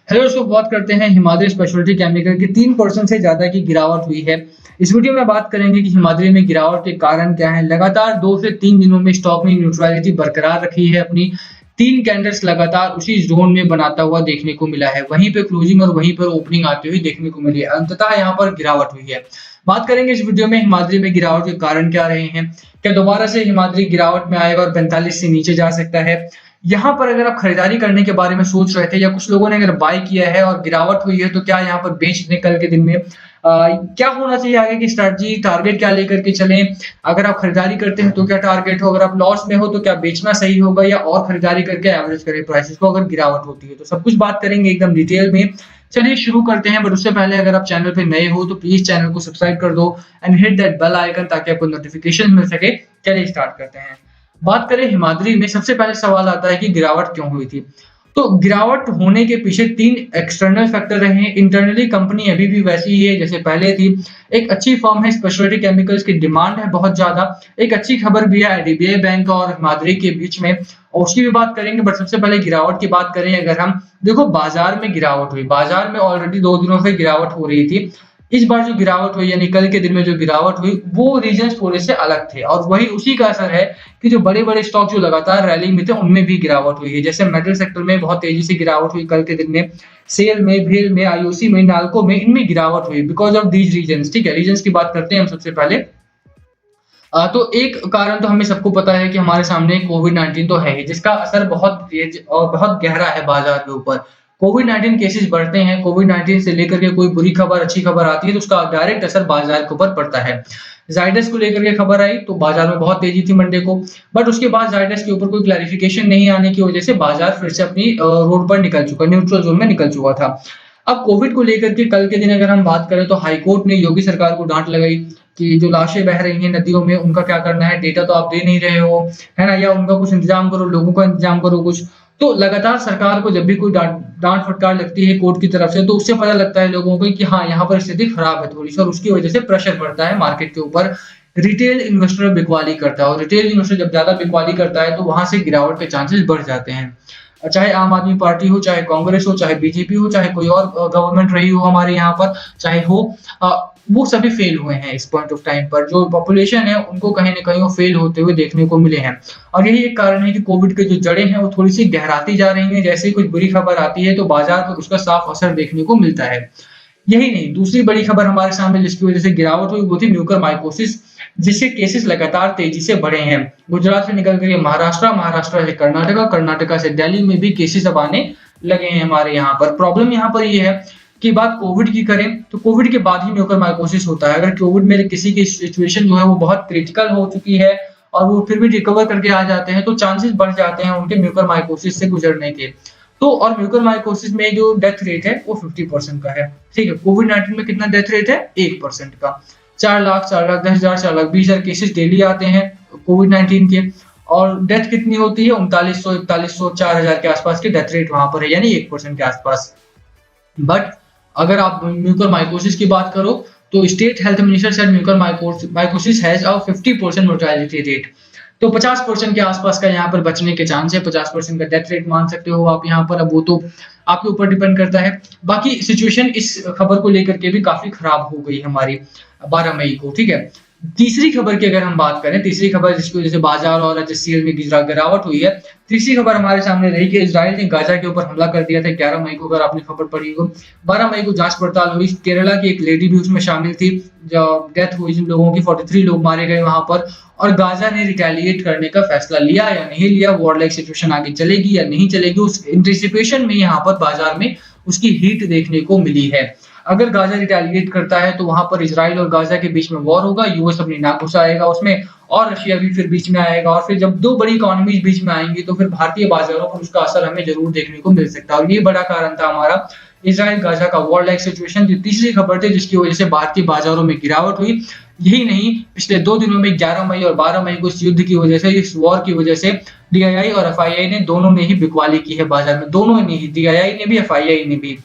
Hello दोस्तों, बात करते हैं हिमाद्री स्पेशलिटी केमिकल की 3% से ज्यादा की गिरावट हुई है। इस वीडियो में बात करेंगे कि हिमाद्री में गिरावट के कारण क्या है। लगातार 2 से 3 दिनों में स्टॉक ने न्यूट्रलिटी बरकरार रखी है अपनी। 3 कैंडल्स लगातार उसी जोन में बनाता हुआ देखने को मिला है। वहीं पे क्लोजिंग और वहीं पर ओपनिंग आती हुई देखने को मिली है। अंततः यहाँ पर गिरावट हुई है। बात करेंगे इस वीडियो में हिमाद्री में गिरावट के कारण क्या रहे हैं। क्या दोबारा से हिमाद्री गिरावट में आएगा और 45 से नीचे जा सकता है। यहाँ पर अगर आप खरीदारी करने के बारे में सोच रहे थे या कुछ लोगों ने अगर बाय किया है और गिरावट हुई है तो क्या यहाँ पर बेच दें कल के दिन में। क्या होना चाहिए आगे की स्ट्रैटेजी, टारगेट क्या लेकर के चलें। अगर आप खरीदारी करते हैं तो क्या टारगेट हो, अगर आप लॉस में हो तो क्या बेचना सही होगा या और खरीदारी करके एवरेज करें प्राइसेस को अगर गिरावट होती है। तो सब कुछ बात करेंगे एकदम डिटेल में। चलिए शुरू करते हैं, बट उससे पहले अगर आप चैनल पे नए हो तो प्लीज चैनल को सब्सक्राइब कर दो and hit that bell icon ताकि आपको नोटिफिकेशन मिल सके। चलिए स्टार्ट करते हैं। बात करें हिमाद्री में, सबसे पहले सवाल आता है कि गिरावट क्यों हुई थी। तो गिरावट होने के पीछे 3 एक्सटर्नल फैक्टर रहे हैं। इंटरनली कंपनी अभी भी वैसी ही है जैसे पहले थी। एक अच्छी फर्म है, स्पेशलिटी केमिकल्स की डिमांड है बहुत ज्यादा। एक अच्छी खबर भी है आईडीबीआई बैंक और हिमाद्री के बीच में, और उसकी भी बात करेंगे। बट सबसे पहले गिरावट की बात करें अगर हम, देखो बाजार में गिरावट हुई, बाजार में ऑलरेडी 2 दिनों से गिरावट हो रही थी। इस बार जो गिरावट हुई यानी कल के दिन में जो गिरावट हुई वो रीजंस थोड़े से अलग थे, और वही उसी का असर है कि जो बड़े-बड़े स्टॉक जो लगातार रैली में थे उनमें भी गिरावट हुई है। जैसे मेटल सेक्टर में बहुत तेजी से गिरावट हुई कल के दिन में, सेल में, भेल में, आईओसी में, नाल्को में, इनमें गिरावट हुई बिकॉज ऑफ दीज रीजंस। ठीक है, रीजंस की बात करते हैं हम सबसे पहले। तो एक कारण तो हमें सबको पता है कि हमारे सामने कोविड-19 तो है ही, जिसका असर बहुत तेज और बहुत गहरा है बाजार के ऊपर। कोविड-19 केसेस बढ़ते हैं, कोविड-19 से लेकर के कोई बुरी खबर, अच्छी खबर आती है तो उसका डायरेक्ट असर बाजार के ऊपर पड़ता है। ज़ाइडस को लेकर के खबर आई तो बाजार में बहुत तेजी थी मंडे को, बट उसके बाद ज़ाइडस के ऊपर कोई क्लैरिफिकेशन नहीं आने की वजह से बाजार फिर से अपनी रोड पर निकल चुका, न्यूट्रल जोन में निकल चुका था। अब कोविड को लेकर के कल के दिन अगर हम बात करें तो हाई कोर्ट ने योगी सरकार को डांट लगाई कि जो लाशें बह रही हैं नदियों में उनका क्या करना है, डेटा तो आप दे नहीं रहे हो, है ना, या उनका कुछ इंतजाम करो, लोगों का इंतजाम करो कुछ। तो लगातार सरकार को जब भी कोई डांट फटकार लगती है कोर्ट की तरफ से तो उससे पता लगता है लोगों को कि हाँ यहाँ पर स्थिति खराब है थोड़ी सी, और उसकी वजह से प्रेशर पड़ता है मार्केट के ऊपर। रिटेल इन्वेस्टर बिकवाली करता है, और रिटेल इन्वेस्टर जब ज्यादा बिकवाली करता है तो वहां से गिरावट के चांसेस बढ़ जाते हैं। चाहे आम आदमी पार्टी हो, चाहे कांग्रेस हो, चाहे बीजेपी हो, चाहे कोई और गवर्नमेंट रही हो हमारे यहाँ पर, चाहे हो, वो सभी फेल हुए हैं इस पॉइंट ऑफ टाइम पर। जो पॉपुलेशन है उनको कहीं ना कहीं वो फेल होते हुए देखने को मिले हैं, और यही एक कारण है कि कोविड के जो जड़ें हैं वो थोड़ी सी गहराती जा रही हैं। जैसे ही कुछ बुरी खबर आती है तो बाजार पर उसका साफ असर देखने को मिलता है। यही नहीं, दूसरी बड़ी खबर हमारे सामने जिसकी वजह से गिरावट हुई वो थी म्यूकरमाइकोसिस, जिसके केसेस लगातार तेजी से बढ़े हैं। गुजरात से निकल कर महाराष्ट्र, महाराष्ट्र से कर्नाटका, कर्नाटका से दिल्ली में भी केसेस अब आने लगे हैं हमारे यहाँ पर। प्रॉब्लम यहाँ पर ये है कि बात कोविड की करें तो कोविड के बाद ही म्यूकरमाइकोसिस होता है। अगर कोविड में किसी की सिचुएशन जो है वो बहुत क्रिटिकल हो चुकी है और वो फिर भी रिकवर करके आ जाते हैं तो चांसेस बढ़ जाते हैं उनके म्यूकरमाइकोसिस से गुजरने के। तो और म्यूकरमाइकोसिस में जो डेथ रेट है वो 50% का है। ठीक है, कोविड-19 में कितना डेथ रेट है? 1% का। 4 लाख, 4 लाख 10,000, 4 लाख 20,000 केसेस डेली आते हैं कोविड-19 के, और डेथ कितनी होती है? 3900, 4100, 4000 के आसपास की डेथ रेट वहां पर है, यानी 1% के आसपास। बट अगर आप म्यूकरमाइकोसिस की बात करो तो state health minister said mucormycosis has a 50% mortality rate. तो 50% के आसपास का यहाँ पर बचने के चांस है, 50% का डेथ रेट मान सकते हो आप यहाँ पर। अब वो तो आपके ऊपर डिपेंड करता है। बाकी सिचुएशन इस खबर को लेकर के भी काफी खराब हो गई हमारी 12 मई को। ठीक है, तीसरी खबर की अगर हम बात करें, तीसरी खबर जिसकी वजह से बाजार और एचसीएल में गिरावट हुई है, तीसरी खबर हमारे सामने रही कि इजराइल ने गाजा के ऊपर हमला कर दिया था 11 मई को। अगर आपने खबर पढ़ी हो, 12 मई को जांच पड़ताल हुई, केरला की एक लेडी भी उसमें शामिल थी, जो डेथ हुई जिन लोगों की, 43 लोग मारे गए वहां पर। और गाजा ने रिटेलिएट करने का फैसला लिया या नहीं लिया, वॉर लाइक सिचुएशन आगे चलेगी या नहीं चलेगी, उस एंटिसिपेशन में यहाँ पर बाजार में उसकी हीट देखने को मिली है। अगर गाजा रिटेलिएट करता है तो वहां पर इजराइल और गाजा के बीच में वॉर होगा, यूएस अपनी नाक घुसाएगा उसमें, और रशिया भी फिर बीच में आएगा, और फिर जब 2 बड़ी इकोनॉमीज बीच में आएंगी तो फिर भारतीय बाजारों पर उसका असर हमें जरूर देखने को मिल सकता है। और ये बड़ा कारण था हमारा इजराइल गाजा का वॉर लाइक सिचुएशन, जो तीसरी खबर थी जिसकी वजह से भारतीय बाजारों में गिरावट हुई। यही नहीं, पिछले 2 दिनों में 11 मई और 12 मई को इस युद्ध की वजह से, इस वॉर की वजह से डीआईआई और एफआईआई ने दोनों ने ही बिकवाली की है बाजार में, दोनों ने ही, डीआईआई ने भी, एफआईआई ने भी।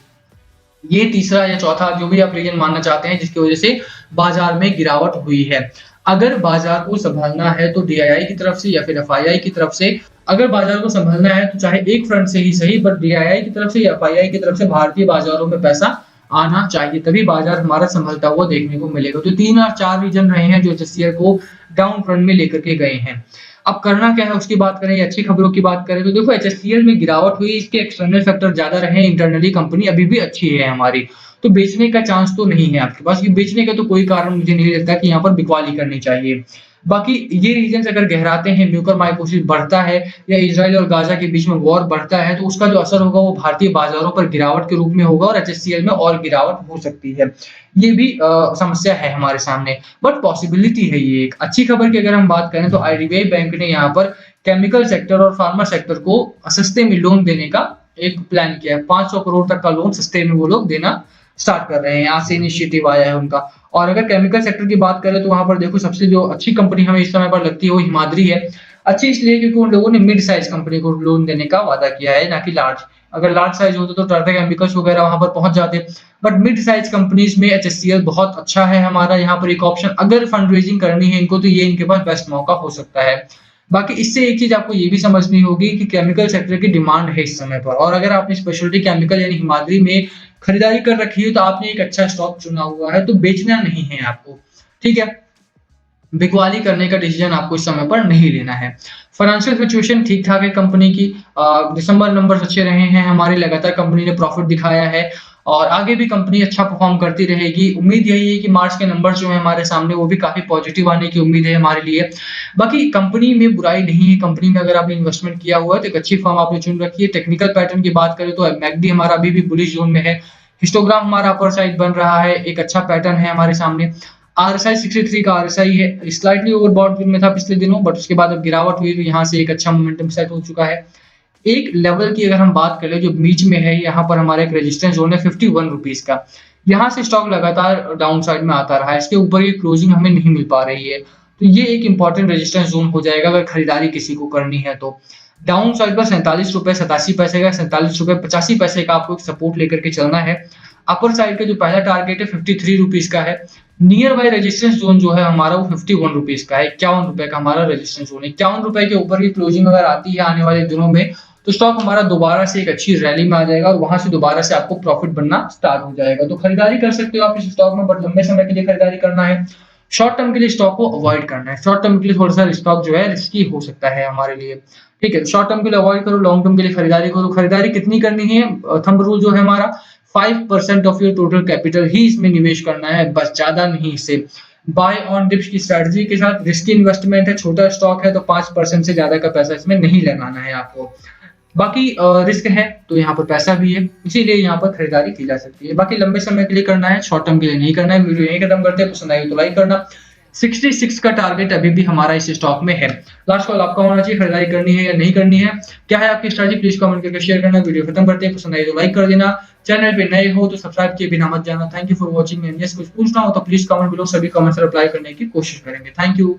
ये तीसरा या चौथा जो भी आप रीजन मानना चाहते हैं जिसकी वजह से बाजार में गिरावट हुई है। अगर बाजार को संभालना है तो डीआईआई की तरफ से या फिर एफआईआई की तरफ से, अगर बाजार को संभालना है तो चाहे एक फ्रंट से ही सही, बट डीआईआई की तरफ से या एफआईआई की तरफ से भारतीय बाजारों में पैसा आना चाहिए, तभी बाजार हमारा संभलता हुआ देखने को मिलेगा। तो 3 और 4 रीजन रहे हैं जो एचएससीएल को डाउन ट्रेंड में लेकर के गए हैं। अब करना क्या है उसकी बात करें या अच्छी खबरों की बात करें तो देखो एचएससीएल में गिरावट हुई, इसके एक्सटर्नल फैक्टर ज्यादा रहे, इंटरनली कंपनी अभी भी अच्छी है हमारी, तो बेचने का चांस तो नहीं है आपके पास। ये बेचने का तो कोई कारण मुझे नहीं लगता कि यहाँ पर बिकवाली करनी चाहिए। बाकी ये रीजन अगर गहराते हैं, म्यूकरमाइकोसिस बढ़ता है या इजराइल और गाजा के बीच में वॉर बढ़ता है, तो उसका जो असर होगा वो भारतीय बाजारों पर गिरावट के रूप में होगा और एचएससीएल में और गिरावट हो सकती है। ये भी समस्या है हमारे सामने, बट पॉसिबिलिटी है ये एक अच्छी खबर की। अगर हम बात करें तो आईडीबीआई बैंक ने यहाँ पर केमिकल सेक्टर और फार्मा सेक्टर को सस्ते में लोन देने का एक प्लान किया है। 500 करोड़ तक का लोन सस्ते में वो लोग देना स्टार्ट कर रहे हैं, यहाँ से इनिशिएटिव आया है उनका। और अगर केमिकल सेक्टर की बात करें तो वहां पर देखो सबसे जो अच्छी कंपनी हमें इस समय पर लगती है वो हिमाद्री है। अच्छी इसलिए क्योंकि उन लोगों ने मिड साइज कंपनी को लोन देने का वादा किया है, ना कि लार्ज। अगर लार्ज साइज होता तो टाटा केमिकल्स वगैरह वहां पर पहुंच जाते, बट मिड साइज कंपनीज में एचएससीएल बहुत अच्छा है हमारा यहाँ पर एक ऑप्शन। अगर फंड रेजिंग करनी है इनको तो ये इनके पास बेस्ट मौका हो सकता है। बाकी इससे एक चीज आपको ये भी समझनी होगी कि केमिकल सेक्टर की डिमांड है इस समय पर, और अगर आपने स्पेशलिटी केमिकल यानी हिमाद्री में खरीदारी कर रखी है तो आपने एक अच्छा स्टॉक चुना हुआ है, तो बेचना नहीं है आपको, ठीक है। बिकवाली करने का डिसीजन आपको इस समय पर नहीं लेना है। फाइनेंशियल सिचुएशन ठीक ठाक है कंपनी की, दिसंबर नंबर अच्छे रहे हैं हमारे, लगातार कंपनी ने प्रॉफिट दिखाया है और आगे भी कंपनी अच्छा परफॉर्म करती रहेगी। उम्मीद यही है कि मार्च के नंबर जो है हमारे सामने वो भी काफी पॉजिटिव आने की उम्मीद है हमारे लिए। बाकी कंपनी में बुराई नहीं है, कंपनी में अगर आपने इन्वेस्टमेंट किया हुआ है तो एक अच्छी फर्म आपने चुन रखी है। टेक्निकल पैटर्न की बात करें तो मैकडी हमारा अभी भी बुलिश जोन में है, हिस्टोग्राम हमारा अपर साइड बन रहा है, एक अच्छा पैटर्न है हमारे सामने। आरएसआई 63 का आरएसआई है, स्लाइटली ओवरबॉट में था पिछले दिनों, बट उसके बाद अब गिरावट हुई तो यहाँ से एक अच्छा मोमेंटम सेट हो चुका है। एक लेवल की अगर हम बात करें जो बीच में है, यहाँ पर हमारा एक रेजिस्टेंस जोन है 51 रुपीज का। यहाँ से स्टॉक लगातार डाउन साइड में आता रहा है, इसके ऊपर ये क्लोजिंग हमें नहीं मिल पा रही है, तो ये एक इंपॉर्टेंट रेजिस्टेंस जोन हो जाएगा अगर खरीदारी किसी को करनी है तो। डाउन साइड पर 47 रुपए 87 पैसे का, 47 रुपए 85 पैसे का आपको सपोर्ट लेकर के चलना है। अपर साइड का जो पहला टारगेट है 53 रुपीज का है। नियर बाय रेजिस्टेंस जोन जो है हमारा वो 51 रुपीज का है, 51 रुपए का हमारा रेजिस्टेंस जोन है। 51 रुपए के ऊपर की क्लोजिंग अगर आती है आने वाले दिनों में तो स्टॉक हमारा दोबारा से एक अच्छी रैली में आ जाएगा और वहां से दोबारा से आपको प्रॉफिट बनना स्टार्ट हो जाएगा। तो खरीदारी कर सकते हो आप इस स्टॉक में, बट लंबे समय के लिए खरीदारी करना है, शॉर्ट टर्म के लिए स्टॉक को अवॉइड करना है। शॉर्ट टर्म के लिए थोड़ा सा स्टॉक जो है रिस्की हो सकता है हमारे लिए, ठीक है। शॉर्ट टर्म के लिए अवॉइड करो, लॉन्ग टर्म के लिए खरीदारी करो। खरीदारी कितनी करनी है, थंब रूल जो है हमारा 5% ऑफ योर टोटल कैपिटल ही इसमें निवेश करना है, बस ज्यादा नहीं। इसे बाय ऑन डिप्स की स्ट्रेटजी के साथ, रिस्की इन्वेस्टमेंट है, छोटा स्टॉक है तो 5% से ज्यादा का पैसा इसमें नहीं लगाना है आपको। बाकी रिस्क है तो यहाँ पर पैसा भी है, इसीलिए यहाँ पर खरीदारी की जा सकती है। बाकी लंबे समय के लिए करना है, शॉर्ट टर्म के लिए नहीं करना है। वीडियो यहीं खत्म करते हैं, पसंद आई तो लाइक करना। 66 का टारगेट अभी भी हमारा इस स्टॉक में है। लास्ट कॉल आपका होना चाहिए, खरीदारी करनी है या नहीं करनी है, क्या है आपकी स्ट्रेटजी, प्लीज कमेंट करके शेयर करना। वीडियो खत्म करते हैं, पसंद आई तो लाइक कर देना। चैनल पे नए हो तो सब्सक्राइब किए बिना मत जाना। Thank you for watching and yes कुछ पूछना हो तो प्लीज कमेंट बिलो, सभी कमेंट्स रिप्लाई करने की कोशिश करेंगे। Thank you.